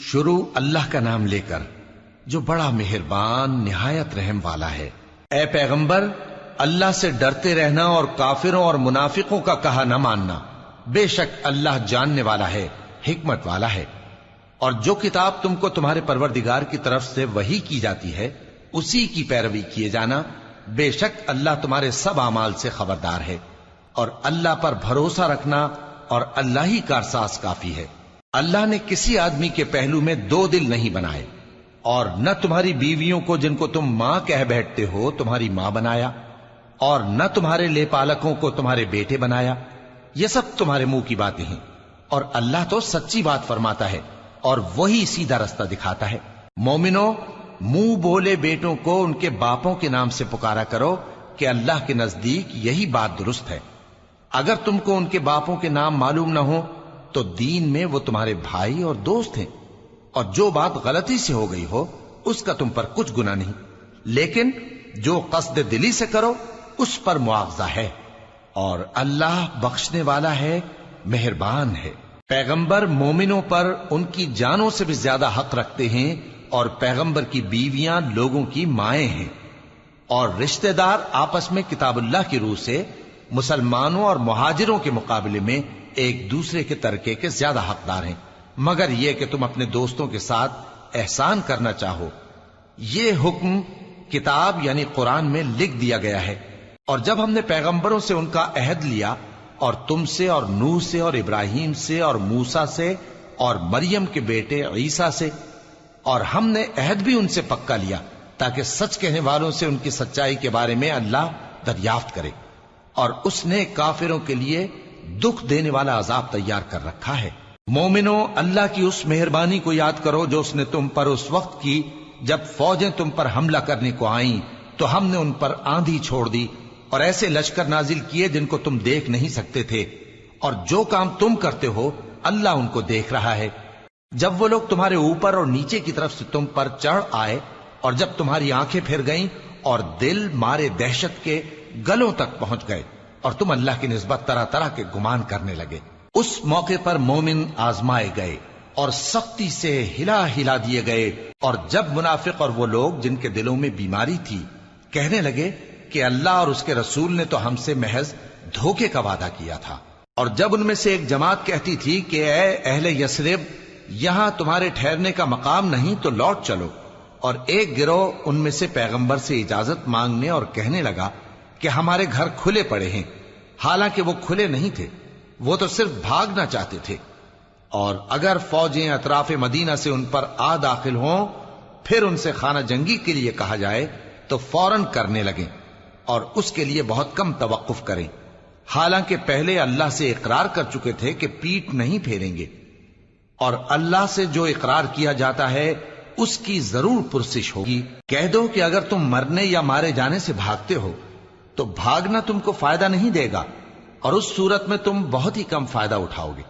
شروع اللہ کا نام لے کر جو بڑا مہربان نہایت رحم والا ہے۔ اے پیغمبر، اللہ سے ڈرتے رہنا اور کافروں اور منافقوں کا کہا نہ ماننا، بے شک اللہ جاننے والا ہے، حکمت والا ہے۔ اور جو کتاب تم کو تمہارے پروردگار کی طرف سے وحی کی جاتی ہے اسی کی پیروی کیے جانا، بے شک اللہ تمہارے سب اعمال سے خبردار ہے۔ اور اللہ پر بھروسہ رکھنا اور اللہ ہی کارساز کافی ہے۔ اللہ نے کسی آدمی کے پہلو میں دو دل نہیں بنائے، اور نہ تمہاری بیویوں کو جن کو تم ماں کہہ بیٹھتے ہو تمہاری ماں بنایا، اور نہ تمہارے لے پالکوں کو تمہارے بیٹے بنایا۔ یہ سب تمہارے منہ کی باتیں ہیں، اور اللہ تو سچی بات فرماتا ہے اور وہی سیدھا رستہ دکھاتا ہے۔ مومنو، منہ بولے بیٹوں کو ان کے باپوں کے نام سے پکارا کرو کہ اللہ کے نزدیک یہی بات درست ہے۔ اگر تم کو ان کے باپوں کے نام معلوم نہ ہو تو دین میں وہ تمہارے بھائی اور دوست ہیں، اور جو بات غلطی سے ہو گئی ہو اس کا تم پر کچھ گناہ نہیں، لیکن جو قصد دلی سے کرو اس پر معاوضہ ہے، اور اللہ بخشنے والا ہے، مہربان ہے۔ پیغمبر مومنوں پر ان کی جانوں سے بھی زیادہ حق رکھتے ہیں، اور پیغمبر کی بیویاں لوگوں کی مائیں ہیں، اور رشتہ دار آپس میں کتاب اللہ کی روح سے مسلمانوں اور مہاجروں کے مقابلے میں ایک دوسرے کے ترکے کے زیادہ حقدار ہیں، مگر یہ کہ تم اپنے دوستوں کے ساتھ احسان کرنا چاہو۔ یہ حکم کتاب یعنی قرآن میں لکھ دیا گیا ہے۔ اور جب ہم نے پیغمبروں سے ان کا عہد لیا، اور تم سے اور نوح سے اور ابراہیم سے اور موسیٰ سے اور مریم کے بیٹے عیسیٰ سے، اور ہم نے عہد بھی ان سے پکا لیا تاکہ سچ کہنے والوں سے ان کی سچائی کے بارے میں اللہ دریافت کرے، اور اس نے کافروں کے لیے دکھ دینے والا عذاب تیار کر رکھا ہے۔ مومنو، اللہ کی اس مہربانی کو یاد کرو جو اس نے تم پر اس وقت کی جب فوجیں تم پر حملہ کرنے کو آئیں تو ہم نے ان پر آندھی چھوڑ دی اور ایسے لشکر نازل کیے جن کو تم دیکھ نہیں سکتے تھے، اور جو کام تم کرتے ہو اللہ ان کو دیکھ رہا ہے۔ جب وہ لوگ تمہارے اوپر اور نیچے کی طرف سے تم پر چڑھ آئے، اور جب تمہاری آنکھیں پھر گئیں اور دل مارے دہشت کے گلوں تک پہنچ گئے، اور تم اللہ کی نسبت طرح طرح کے گمان کرنے لگے، اس موقع پر مومن آزمائے گئے اور سختی سے ہلا ہلا دیے گئے۔ اور جب منافق اور وہ لوگ جن کے دلوں میں بیماری تھی کہنے لگے کہ اللہ اور اس کے رسول نے تو ہم سے محض دھوکے کا وعدہ کیا تھا، اور جب ان میں سے ایک جماعت کہتی تھی کہ اے اہل یثرب، یہاں تمہارے ٹھہرنے کا مقام نہیں تو لوٹ چلو، اور ایک گروہ ان میں سے پیغمبر سے اجازت مانگنے اور کہنے لگا کہ ہمارے گھر کھلے پڑے ہیں، حالانکہ وہ کھلے نہیں تھے، وہ تو صرف بھاگنا چاہتے تھے۔ اور اگر فوجیں اطراف مدینہ سے ان پر آ داخل ہوں، پھر ان سے خانہ جنگی کے لیے کہا جائے تو فوراً کرنے لگیں، اور اس کے لیے بہت کم توقف کریں، حالانکہ پہلے اللہ سے اقرار کر چکے تھے کہ پیٹھ نہیں پھیریں گے، اور اللہ سے جو اقرار کیا جاتا ہے اس کی ضرور پرسش ہوگی۔ کہہ دو کہ اگر تم مرنے یا مارے جانے سے بھاگتے ہو تو بھاگنا تم کو فائدہ نہیں دے گا، اور اس صورت میں تم بہت ہی کم فائدہ اٹھاؤ گے۔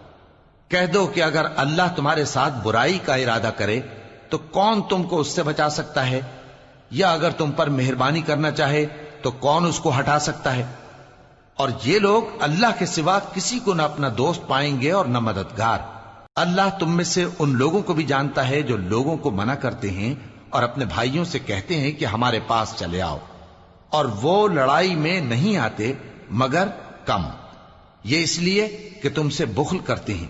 کہہ دو کہ اگر اللہ تمہارے ساتھ برائی کا ارادہ کرے تو کون تم کو اس سے بچا سکتا ہے، یا اگر تم پر مہربانی کرنا چاہے تو کون اس کو ہٹا سکتا ہے۔ اور یہ لوگ اللہ کے سوا کسی کو نہ اپنا دوست پائیں گے اور نہ مددگار۔ اللہ تم میں سے ان لوگوں کو بھی جانتا ہے جو لوگوں کو منع کرتے ہیں اور اپنے بھائیوں سے کہتے ہیں کہ ہمارے پاس چلے آؤ، اور وہ لڑائی میں نہیں آتے مگر کم، یہ اس لیے کہ تم سے بخل کرتے ہیں۔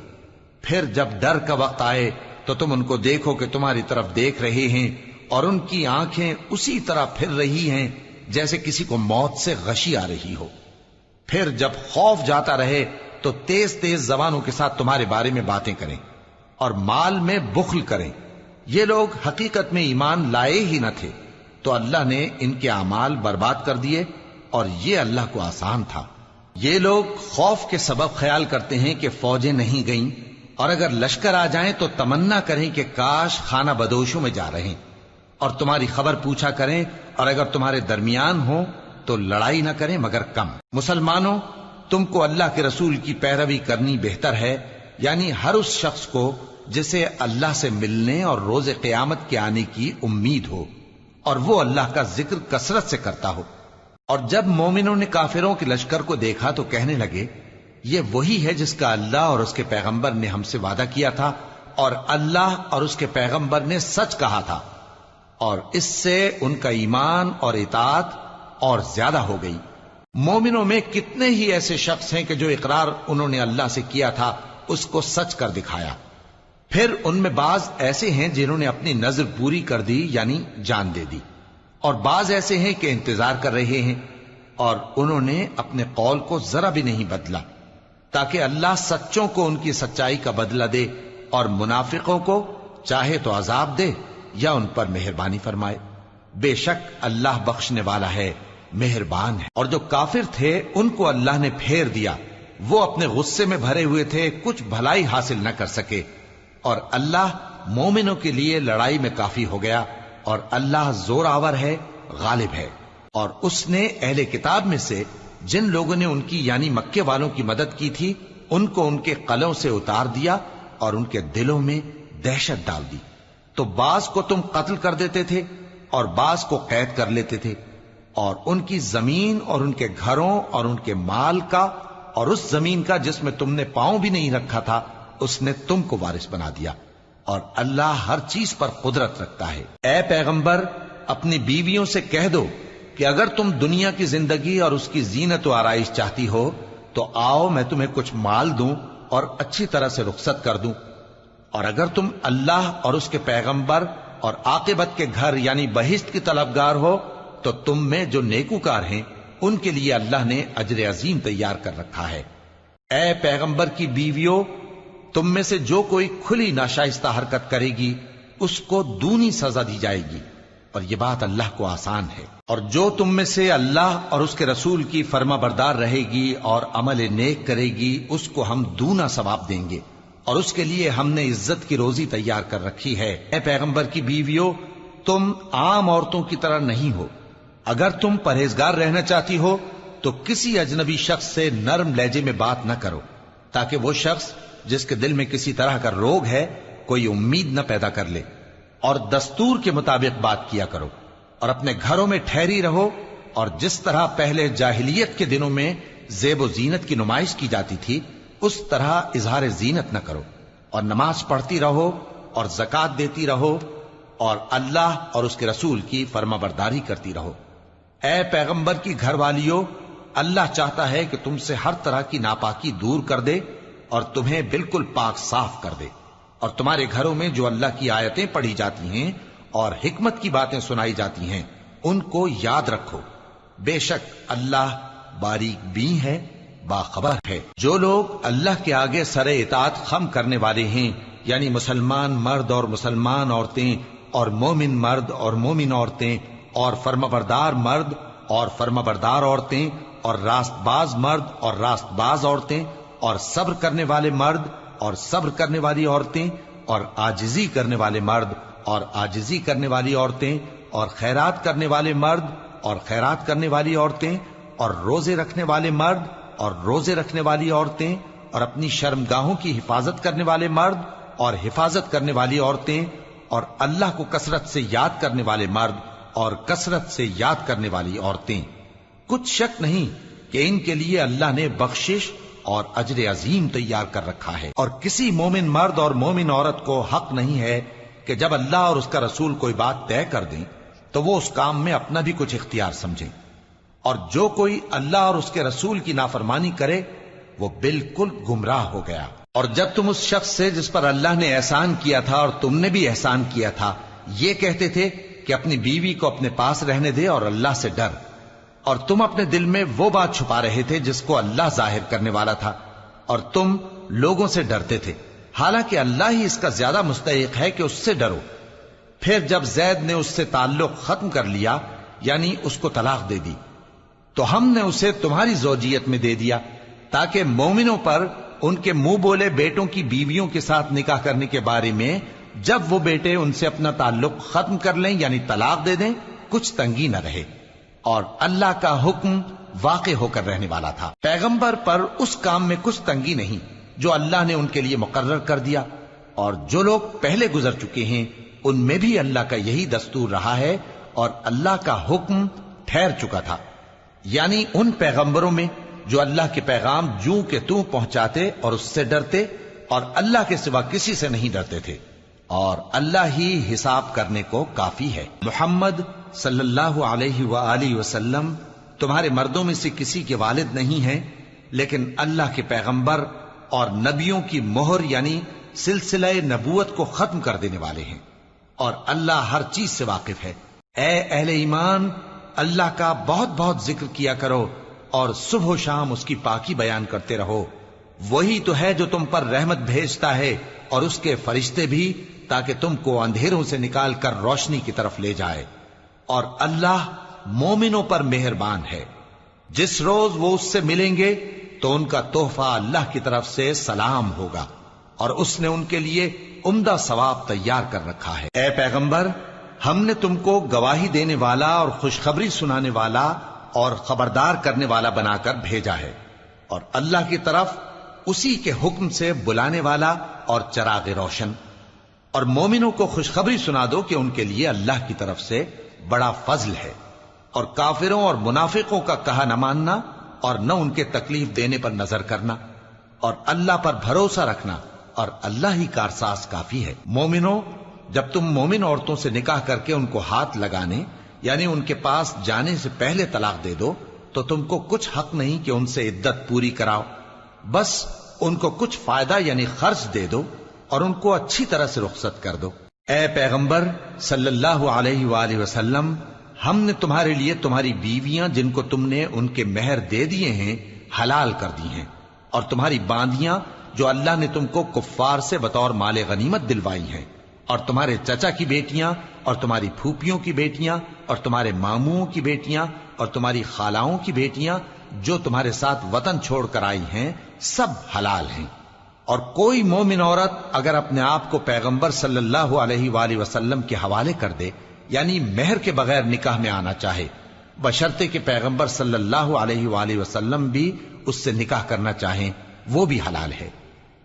پھر جب ڈر کا وقت آئے تو تم ان کو دیکھو کہ تمہاری طرف دیکھ رہے ہیں، اور ان کی آنکھیں اسی طرح پھر رہی ہیں جیسے کسی کو موت سے غشی آ رہی ہو۔ پھر جب خوف جاتا رہے تو تیز تیز زبانوں کے ساتھ تمہارے بارے میں باتیں کریں اور مال میں بخل کریں۔ یہ لوگ حقیقت میں ایمان لائے ہی نہ تھے، تو اللہ نے ان کے اعمال برباد کر دیے، اور یہ اللہ کو آسان تھا۔ یہ لوگ خوف کے سبب خیال کرتے ہیں کہ فوجیں نہیں گئیں، اور اگر لشکر آ جائیں تو تمنا کریں کہ کاش خانہ بدوشوں میں جا رہے ہیں، اور تمہاری خبر پوچھا کریں، اور اگر تمہارے درمیان ہوں تو لڑائی نہ کریں مگر کم۔ مسلمانوں، تم کو اللہ کے رسول کی پیروی کرنی بہتر ہے، یعنی ہر اس شخص کو جسے اللہ سے ملنے اور روز قیامت کے آنے کی امید ہو، اور وہ اللہ کا ذکر کثرت سے کرتا ہو۔ اور جب مومنوں نے کافروں کے لشکر کو دیکھا تو کہنے لگے، یہ وہی ہے جس کا اللہ اور اس کے پیغمبر نے ہم سے وعدہ کیا تھا، اور اللہ اور اس کے پیغمبر نے سچ کہا تھا، اور اس سے ان کا ایمان اور اطاعت اور زیادہ ہو گئی۔ مومنوں میں کتنے ہی ایسے شخص ہیں کہ جو اقرار انہوں نے اللہ سے کیا تھا اس کو سچ کر دکھایا۔ پھر ان میں بعض ایسے ہیں جنہوں نے اپنی نظر پوری کر دی، یعنی جان دے دی، اور بعض ایسے ہیں کہ انتظار کر رہے ہیں، اور انہوں نے اپنے قول کو ذرا بھی نہیں بدلا، تاکہ اللہ سچوں کو ان کی سچائی کا بدلہ دے اور منافقوں کو چاہے تو عذاب دے یا ان پر مہربانی فرمائے۔ بے شک اللہ بخشنے والا ہے، مہربان ہے۔ اور جو کافر تھے ان کو اللہ نے پھیر دیا، وہ اپنے غصے میں بھرے ہوئے تھے، کچھ بھلائی حاصل نہ کر سکے، اور اللہ مومنوں کے لیے لڑائی میں کافی ہو گیا، اور اللہ زور آور ہے، غالب ہے۔ اور اس نے اہل کتاب میں سے جن لوگوں نے ان کی یعنی مکے والوں کی مدد کی تھی ان کو ان کے قلعوں سے اتار دیا اور ان کے دلوں میں دہشت ڈال دی، تو بعض کو تم قتل کر دیتے تھے اور بعض کو قید کر لیتے تھے، اور ان کی زمین اور ان کے گھروں اور ان کے مال کا اور اس زمین کا جس میں تم نے پاؤں بھی نہیں رکھا تھا اس نے تم کو وارث بنا دیا، اور اللہ ہر چیز پر قدرت رکھتا ہے۔ اے پیغمبر، اپنی بیویوں سے کہہ دو کہ اگر تم دنیا کی زندگی اور اس کی زینت و آرائش چاہتی ہو تو آؤ میں تمہیں کچھ مال دوں اور اچھی طرح سے رخصت کر دوں، اور اگر تم اللہ اور اس کے پیغمبر اور عاقبت کے گھر یعنی بہشت کی طلبگار ہو تو تم میں جو نیکوکار ہیں ان کے لیے اللہ نے اجر عظیم تیار کر رکھا ہے۔ اے پیغمبر کی بیویوں، تم میں سے جو کوئی کھلی ناشائستہ حرکت کرے گی اس کو دونی سزا دی جائے گی، اور یہ بات اللہ کو آسان ہے۔ اور جو تم میں سے اللہ اور اس کے رسول کی فرما بردار رہے گی اور عمل نیک کرے گی اس کو ہم دونا ثواب دیں گے، اور اس کے لیے ہم نے عزت کی روزی تیار کر رکھی ہے۔ اے پیغمبر کی بیویوں، تم عام عورتوں کی طرح نہیں ہو، اگر تم پرہیزگار رہنا چاہتی ہو تو کسی اجنبی شخص سے نرم لہجے میں بات نہ کرو، تاکہ وہ شخص جس کے دل میں کسی طرح کا روگ ہے کوئی امید نہ پیدا کر لے، اور دستور کے مطابق بات کیا کرو، اور اپنے گھروں میں ٹھہری رہو، اور جس طرح پہلے جاہلیت کے دنوں میں زیب و زینت کی نمائش کی جاتی تھی اس طرح اظہار زینت نہ کرو، اور نماز پڑھتی رہو اور زکوٰۃ دیتی رہو، اور اللہ اور اس کے رسول کی فرما برداری کرتی رہو۔ اے پیغمبر کی گھر والیوں، اللہ چاہتا ہے کہ تم سے ہر طرح کی ناپاکی دور کر دے اور تمہیں بالکل پاک صاف کر دے، اور تمہارے گھروں میں جو اللہ کی آیتیں پڑھی جاتی ہیں اور حکمت کی باتیں سنائی جاتی ہیں ان کو یاد رکھو، بے شک اللہ باریک بین ہے، باخبر ہے۔ جو لوگ اللہ کے آگے سر اطاعت خم کرنے والے ہیں، یعنی مسلمان مرد اور مسلمان عورتیں اور مومن مرد اور مومن عورتیں اور فرمانبردار مرد اور فرمانبردار عورتیں اور راست باز مرد اور راست باز عورتیں اور صبر کرنے والے مرد اور صبر کرنے والی عورتیں اور عاجزی کرنے والے مرد اور عاجزی کرنے والی عورتیں اور خیرات کرنے والے مرد اور خیرات کرنے والی عورتیں اور روزے رکھنے والے مرد اور روزے رکھنے والی عورتیں اور اپنی شرمگاہوں کی حفاظت کرنے والے مرد اور حفاظت کرنے والی عورتیں اور اللہ کو کثرت سے یاد کرنے والے مرد اور کثرت سے یاد کرنے والی عورتیں۔ کچھ شک نہیں کہ ان کے لیے اللہ نے بخشش اور اجر عظیم تیار کر رکھا ہے۔ اور کسی مومن مرد اور مومن عورت کو حق نہیں ہے کہ جب اللہ اور اس کا رسول کوئی بات طے کر دیں تو وہ اس کام میں اپنا بھی کچھ اختیار سمجھیں، اور جو کوئی اللہ اور اس کے رسول کی نافرمانی کرے وہ بالکل گمراہ ہو گیا۔ اور جب تم اس شخص سے جس پر اللہ نے احسان کیا تھا اور تم نے بھی احسان کیا تھا یہ کہتے تھے کہ اپنی بیوی کو اپنے پاس رہنے دے اور اللہ سے ڈر، اور تم اپنے دل میں وہ بات چھپا رہے تھے جس کو اللہ ظاہر کرنے والا تھا، اور تم لوگوں سے ڈرتے تھے، حالانکہ اللہ ہی اس کا زیادہ مستحق ہے کہ اس سے ڈرو۔ پھر جب زید نے اس سے تعلق ختم کر لیا یعنی اس کو طلاق دے دی تو ہم نے اسے تمہاری زوجیت میں دے دیا تاکہ مومنوں پر ان کے منہ بولے بیٹوں کی بیویوں کے ساتھ نکاح کرنے کے بارے میں جب وہ بیٹے ان سے اپنا تعلق ختم کر لیں یعنی طلاق دے دیں کچھ تنگی نہ رہے، اور اللہ کا حکم واقع ہو کر رہنے والا تھا۔ پیغمبر پر اس کام میں کچھ تنگی نہیں جو اللہ نے ان کے لیے مقرر کر دیا، اور جو لوگ پہلے گزر چکے ہیں ان میں بھی اللہ کا یہی دستور رہا ہے، اور اللہ کا حکم ٹھہر چکا تھا، یعنی ان پیغمبروں میں جو اللہ کے پیغام جوں کہ توں پہنچاتے اور اس سے ڈرتے اور اللہ کے سوا کسی سے نہیں ڈرتے تھے، اور اللہ ہی حساب کرنے کو کافی ہے۔ محمد صلی اللہ علیہ وآلہ وسلم تمہارے مردوں میں سے کسی کے والد نہیں ہیں، لیکن اللہ کے پیغمبر اور نبیوں کی مہر یعنی سلسلہ نبوت کو ختم کر دینے والے ہیں، اور اللہ ہر چیز سے واقف ہے۔ اے اہل ایمان، اللہ کا بہت بہت ذکر کیا کرو اور صبح و شام اس کی پاکی بیان کرتے رہو۔ وہی تو ہے جو تم پر رحمت بھیجتا ہے اور اس کے فرشتے بھی، تاکہ تم کو اندھیروں سے نکال کر روشنی کی طرف لے جائے، اور اللہ مومنوں پر مہربان ہے۔ جس روز وہ اس سے ملیں گے تو ان کا تحفہ اللہ کی طرف سے سلام ہوگا، اور اس نے ان کے لیے عمدہ ثواب تیار کر رکھا ہے۔ اے پیغمبر، ہم نے تم کو گواہی دینے والا اور خوشخبری سنانے والا اور خبردار کرنے والا بنا کر بھیجا ہے، اور اللہ کی طرف اسی کے حکم سے بلانے والا اور چراغ روشن۔ اور مومنوں کو خوشخبری سنا دو کہ ان کے لیے اللہ کی طرف سے بڑا فضل ہے، اور کافروں اور منافقوں کا کہا نہ ماننا اور نہ ان کے تکلیف دینے پر نظر کرنا، اور اللہ پر بھروسہ رکھنا، اور اللہ ہی کارساز کافی ہے۔ مومنوں، جب تم مومن عورتوں سے نکاح کر کے ان کو ہاتھ لگانے یعنی ان کے پاس جانے سے پہلے طلاق دے دو تو تم کو کچھ حق نہیں کہ ان سے عدت پوری کراؤ، بس ان کو کچھ فائدہ یعنی خرچ دے دو اور ان کو اچھی طرح سے رخصت کر دو۔ اے پیغمبر صلی اللہ علیہ وآلہ وسلم، ہم نے تمہارے لیے تمہاری بیویاں جن کو تم نے ان کے مہر دے دیے ہیں حلال کر دی ہیں، اور تمہاری باندیاں جو اللہ نے تم کو کفار سے بطور مال غنیمت دلوائی ہیں، اور تمہارے چچا کی بیٹیاں اور تمہاری پھوپھیوں کی بیٹیاں اور تمہارے ماموں کی بیٹیاں اور تمہاری خالاؤں کی بیٹیاں جو تمہارے ساتھ وطن چھوڑ کر آئی ہیں، سب حلال ہیں۔ اور کوئی مومن عورت اگر اپنے آپ کو پیغمبر صلی اللہ علیہ وآلہ وسلم کے حوالے کر دے یعنی مہر کے بغیر نکاح میں آنا چاہے، بشرطے کہ پیغمبر صلی اللہ علیہ وآلہ وسلم بھی اس سے نکاح کرنا چاہیں، وہ بھی حلال ہے۔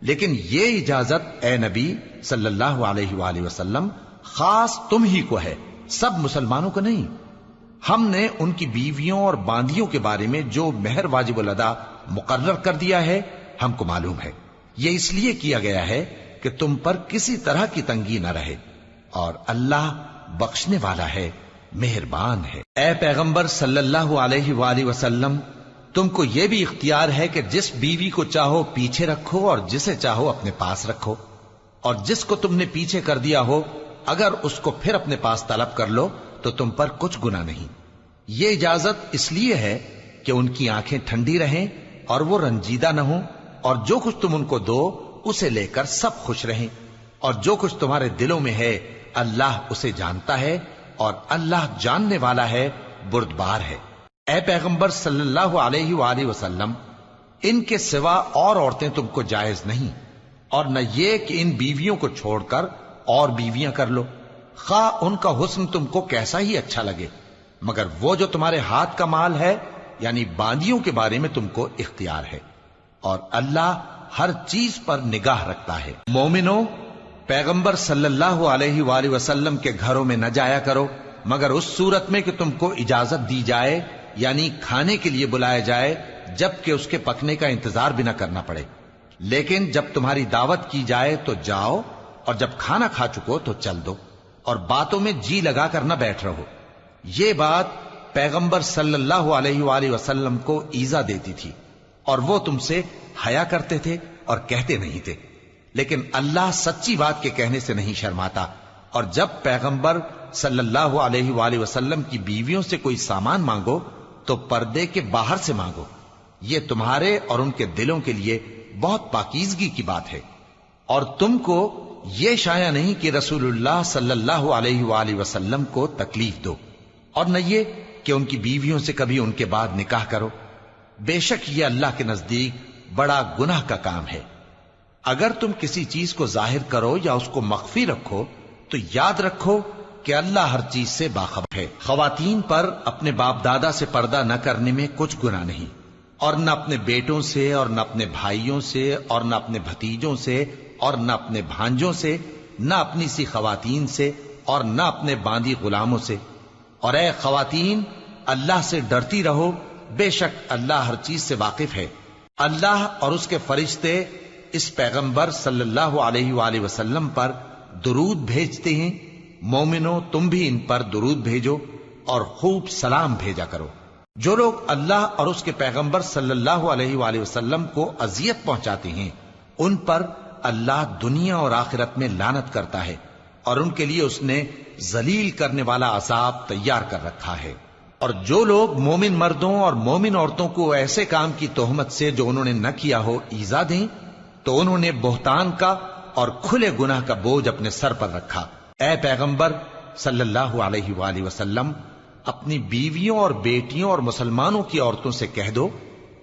لیکن یہ اجازت اے نبی صلی اللہ علیہ وآلہ وسلم خاص تم ہی کو ہے، سب مسلمانوں کو نہیں۔ ہم نے ان کی بیویوں اور باندیوں کے بارے میں جو مہر واجب الادا مقرر کر دیا ہے ہم کو معلوم ہے، یہ اس لیے کیا گیا ہے کہ تم پر کسی طرح کی تنگی نہ رہے، اور اللہ بخشنے والا ہے، مہربان ہے۔ اے پیغمبر صلی اللہ علیہ وآلہ وسلم، تم کو یہ بھی اختیار ہے کہ جس بیوی کو چاہو پیچھے رکھو اور جسے چاہو اپنے پاس رکھو، اور جس کو تم نے پیچھے کر دیا ہو اگر اس کو پھر اپنے پاس طلب کر لو تو تم پر کچھ گناہ نہیں۔ یہ اجازت اس لیے ہے کہ ان کی آنکھیں ٹھنڈی رہیں اور وہ رنجیدہ نہ ہوں، اور جو کچھ تم ان کو دو اسے لے کر سب خوش رہیں، اور جو کچھ تمہارے دلوں میں ہے اللہ اسے جانتا ہے، اور اللہ جاننے والا ہے، بردبار ہے۔ اے پیغمبر صلی اللہ علیہ وآلہ وسلم، ان کے سوا اور عورتیں تم کو جائز نہیں، اور نہ یہ کہ ان بیویوں کو چھوڑ کر اور بیویاں کر لو، خواہ ان کا حسن تم کو کیسا ہی اچھا لگے، مگر وہ جو تمہارے ہاتھ کا مال ہے یعنی باندیوں کے بارے میں تم کو اختیار ہے، اور اللہ ہر چیز پر نگاہ رکھتا ہے۔ مومنوں، پیغمبر صلی اللہ علیہ وآلہ وسلم کے گھروں میں نہ جایا کرو مگر اس صورت میں کہ تم کو اجازت دی جائے یعنی کھانے کے لیے بلایا جائے، جبکہ اس کے پکنے کا انتظار بھی نہ کرنا پڑے۔ لیکن جب تمہاری دعوت کی جائے تو جاؤ، اور جب کھانا کھا چکو تو چل دو، اور باتوں میں جی لگا کر نہ بیٹھ رہو۔ یہ بات پیغمبر صلی اللہ علیہ وآلہ وسلم کو ایذا دیتی تھی، اور وہ تم سے حیا کرتے تھے اور کہتے نہیں تھے، لیکن اللہ سچی بات کے کہنے سے نہیں شرماتا، اور جب پیغمبر صلی اللہ علیہ وآلہ وسلم کی بیویوں سے کوئی سامان مانگو تو پردے کے باہر سے مانگو، یہ تمہارے اور ان کے دلوں کے لیے بہت پاکیزگی کی بات ہے۔ اور تم کو یہ شایع نہیں کہ رسول اللہ صلی اللہ علیہ وآلہ وسلم کو تکلیف دو، اور نہ یہ کہ ان کی بیویوں سے کبھی ان کے بعد نکاح کرو، بے شک یہ اللہ کے نزدیک بڑا گناہ کا کام ہے۔ اگر تم کسی چیز کو ظاہر کرو یا اس کو مخفی رکھو تو یاد رکھو کہ اللہ ہر چیز سے باخبر ہے۔ خواتین پر اپنے باپ دادا سے پردہ نہ کرنے میں کچھ گناہ نہیں، اور نہ اپنے بیٹوں سے اور نہ اپنے بھائیوں سے اور نہ اپنے بھتیجوں سے اور نہ اپنے بھانجوں سے، نہ اپنی سی خواتین سے اور نہ اپنے باندی غلاموں سے۔ اور اے خواتین، اللہ سے ڈرتی رہو، بے شک اللہ ہر چیز سے واقف ہے۔ اللہ اور اس کے فرشتے اس پیغمبر صلی اللہ علیہ وآلہ وسلم پر درود بھیجتے ہیں، مومنو تم بھی ان پر درود بھیجو اور خوب سلام بھیجا کرو۔ جو لوگ اللہ اور اس کے پیغمبر صلی اللہ علیہ وآلہ وسلم کو اذیت پہنچاتے ہیں ان پر اللہ دنیا اور آخرت میں لعنت کرتا ہے، اور ان کے لیے اس نے ذلیل کرنے والا عذاب تیار کر رکھا ہے۔ اور جو لوگ مومن مردوں اور مومن عورتوں کو ایسے کام کی تہمت سے جو انہوں نے نہ کیا ہو ایذا دیں تو انہوں نے بہتان کا اور کھلے گناہ کا بوجھ اپنے سر پر رکھا۔ اے پیغمبر صلی اللہ علیہ وآلہ وسلم، اپنی بیویوں اور بیٹیوں اور مسلمانوں کی عورتوں سے کہہ دو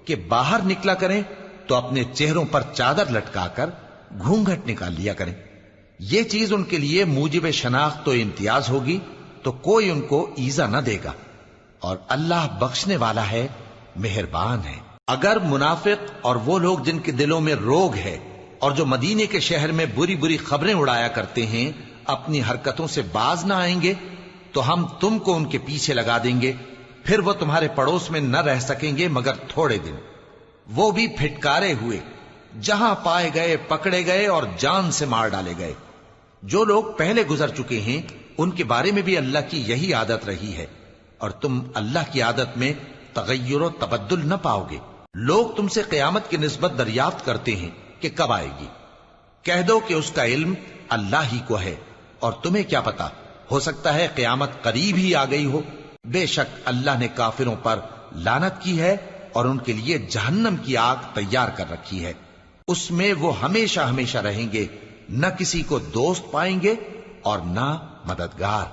کہ باہر نکلا کریں تو اپنے چہروں پر چادر لٹکا کر گھونگھٹ نکال لیا کریں۔ یہ چیز ان کے لیے موجب شناخت و امتیاز ہوگی تو کوئی ان کو ایذا نہ دے گا، اور اللہ بخشنے والا ہے، مہربان ہے۔ اگر منافق اور وہ لوگ جن کے دلوں میں روگ ہے اور جو مدینے کے شہر میں بری بری خبریں اڑایا کرتے ہیں اپنی حرکتوں سے باز نہ آئیں گے تو ہم تم کو ان کے پیچھے لگا دیں گے، پھر وہ تمہارے پڑوس میں نہ رہ سکیں گے مگر تھوڑے دن، وہ بھی پھٹکارے ہوئے، جہاں پائے گئے پکڑے گئے اور جان سے مار ڈالے گئے۔ جو لوگ پہلے گزر چکے ہیں ان کے بارے میں بھی اللہ کی یہی عادت رہی ہے، اور تم اللہ کی عادت میں تغیر و تبدل نہ پاؤ گے۔ لوگ تم سے قیامت کی نسبت دریافت کرتے ہیں کہ کب آئے گی، کہہ دو کہ اس کا علم اللہ ہی کو ہے، اور تمہیں کیا پتا، ہو سکتا ہے قیامت قریب ہی آ گئی ہو۔ بے شک اللہ نے کافروں پر لعنت کی ہے اور ان کے لیے جہنم کی آگ تیار کر رکھی ہے، اس میں وہ ہمیشہ ہمیشہ رہیں گے، نہ کسی کو دوست پائیں گے اور نہ مددگار۔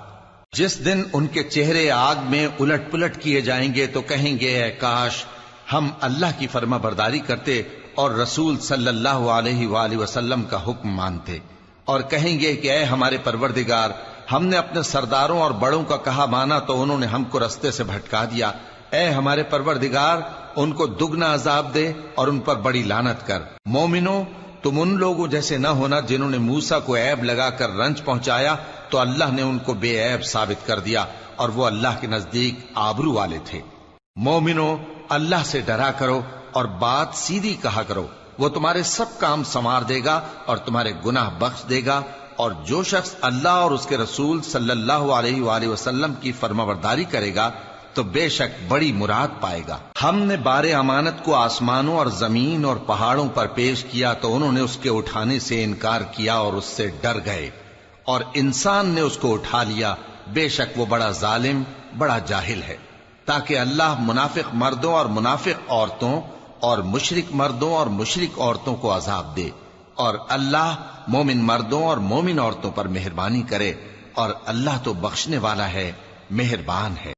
جس دن ان کے چہرے آگ میں الٹ پلٹ کیے جائیں گے تو کہیں گے اے کاش ہم اللہ کی فرما برداری کرتے اور رسول صلی اللہ علیہ وآلہ وسلم کا حکم مانتے، اور کہیں گے کہ اے ہمارے پروردگار، ہم نے اپنے سرداروں اور بڑوں کا کہا مانا تو انہوں نے ہم کو رستے سے بھٹکا دیا۔ اے ہمارے پروردگار، ان کو دگنا عذاب دے اور ان پر بڑی لعنت کر۔ مومنو تم ان لوگوں جیسے نہ ہونا جنہوں نے موسیٰ کو عیب لگا کر رنج پہنچایا تو اللہ نے ان کو بے عیب ثابت کر دیا، اور وہ اللہ کے نزدیک آبرو والے تھے۔ مومنو اللہ سے ڈرا کرو اور بات سیدھی کہا کرو، وہ تمہارے سب کام سنوار دے گا اور تمہارے گناہ بخش دے گا، اور جو شخص اللہ اور اس کے رسول صلی اللہ علیہ وآلہ وسلم کی فرمانبرداری کرے گا تو بے شک بڑی مراد پائے گا۔ ہم نے بار امانت کو آسمانوں اور زمین اور پہاڑوں پر پیش کیا تو انہوں نے اس کے اٹھانے سے انکار کیا اور اس سے ڈر گئے، اور انسان نے اس کو اٹھا لیا، بے شک وہ بڑا ظالم، بڑا جاہل ہے۔ تاکہ اللہ منافق مردوں اور منافق عورتوں اور مشرک مردوں اور مشرک عورتوں کو عذاب دے، اور اللہ مومن مردوں اور مومن عورتوں پر مہربانی کرے، اور اللہ تو بخشنے والا ہے، مہربان ہے۔